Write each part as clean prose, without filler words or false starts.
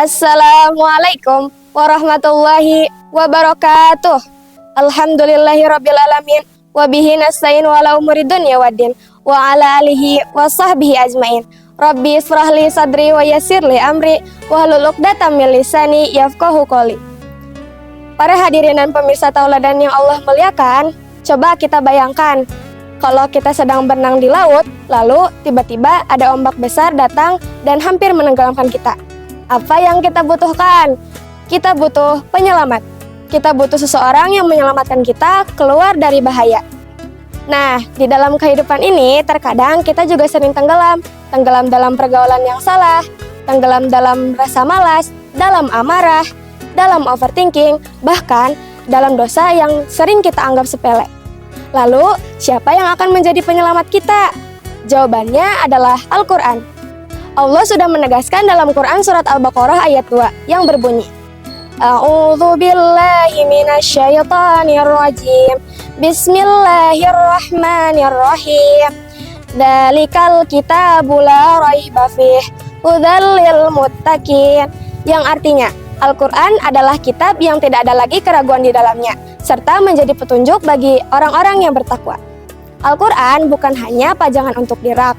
Assalamualaikum warahmatullahi wabarakatuh. Alhamdulillahirrabbilalamin. Wabihi nasta'in wala umuri dunya waddin. Wa ala alihi wa sahbihi ajmain. Rabbi israhli sadri wa yassirli amri. Wahlul 'uqdatam min lisani yafqahu qawli. Para hadirin dan pemirsa tauladan yang Allah muliakan, coba kita bayangkan kalau kita sedang berenang di laut, lalu tiba-tiba ada ombak besar datang dan hampir menenggelamkan kita. Apa yang kita butuhkan? Kita butuh penyelamat. Kita butuh seseorang yang menyelamatkan kita keluar dari bahaya. Nah, di dalam kehidupan ini terkadang kita juga sering tenggelam. Tenggelam dalam pergaulan yang salah, tenggelam dalam rasa malas, dalam amarah, dalam overthinking, bahkan dalam dosa yang sering kita anggap sepele. Lalu, siapa yang akan menjadi penyelamat kita? Jawabannya adalah Al-Quran. Allah sudah menegaskan dalam Quran surat Al-Baqarah ayat 2 yang berbunyi, A'udzu billahi minasyaitonir rajim. Bismillahirrahmanirrahim. Dzalikal kitabu la raiba fih hudzal lil muttaqin. Yang artinya, Al-Quran adalah kitab yang tidak ada lagi keraguan di dalamnya, serta menjadi petunjuk bagi orang-orang yang bertakwa. Al-Quran bukan hanya pajangan untuk dirak,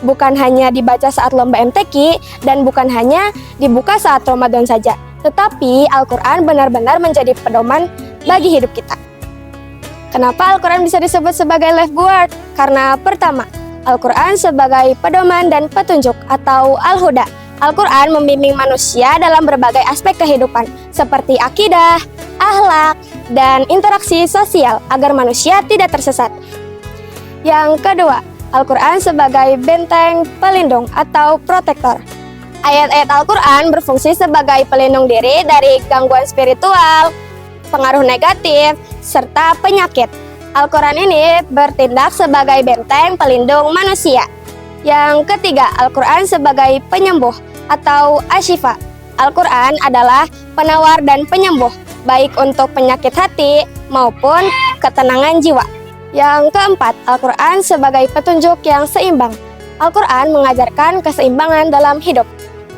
bukan hanya dibaca saat lomba MTQ, dan bukan hanya dibuka saat Ramadan saja. Tetapi Al-Quran benar-benar menjadi pedoman bagi hidup kita. Kenapa Al-Quran bisa disebut sebagai life guard? Karena pertama, Al-Quran sebagai pedoman dan petunjuk atau Al-Huda. Al-Quran membimbing manusia dalam berbagai aspek kehidupan, seperti akidah, akhlak, dan interaksi sosial agar manusia tidak tersesat. Yang kedua, Al-Quran sebagai benteng pelindung atau protektor. Ayat-ayat Al-Quran berfungsi sebagai pelindung diri dari gangguan spiritual, pengaruh negatif, serta penyakit. Al-Quran ini bertindak sebagai benteng pelindung manusia. Yang ketiga, Al-Quran sebagai penyembuh atau asyifa. Al-Quran adalah penawar dan penyembuh, baik untuk penyakit hati maupun ketenangan jiwa. Yang keempat, Al-Quran sebagai petunjuk yang seimbang. Al-Quran mengajarkan keseimbangan dalam hidup.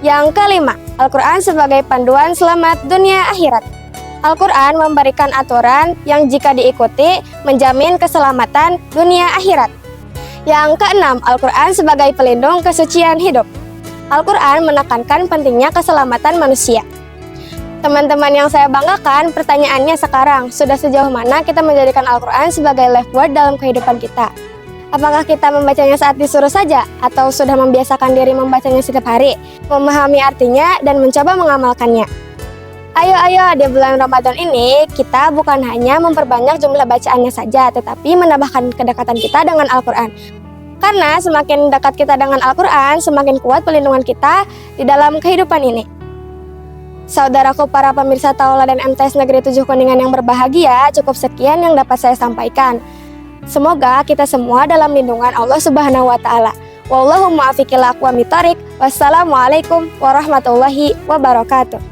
Yang kelima, Al-Quran sebagai panduan selamat dunia akhirat. Al-Quran memberikan aturan yang jika diikuti menjamin keselamatan dunia akhirat. Yang keenam, Al-Quran sebagai pelindung kesucian hidup. Al-Quran menekankan pentingnya keselamatan manusia. Teman-teman yang saya banggakan, pertanyaannya sekarang, sudah sejauh mana kita menjadikan Al-Quran sebagai life word dalam kehidupan kita? Apakah kita membacanya saat disuruh saja, atau sudah membiasakan diri membacanya setiap hari, memahami artinya, dan mencoba mengamalkannya? Ayo, di bulan Ramadan ini, kita bukan hanya memperbanyak jumlah bacaannya saja, tetapi menambahkan kedekatan kita dengan Al-Quran. Karena semakin dekat kita dengan Al-Quran, semakin kuat pelindungan kita di dalam kehidupan ini. Saudaraku para pemirsa Tauladan MTS Negeri 7 Kuningan yang berbahagia, cukup sekian yang dapat saya sampaikan. Semoga kita semua dalam lindungan Allah Subhanahu wa taala. Wallahu muwaffiq ila aqwamit thoriq. Wassalamualaikum warahmatullahi wabarakatuh.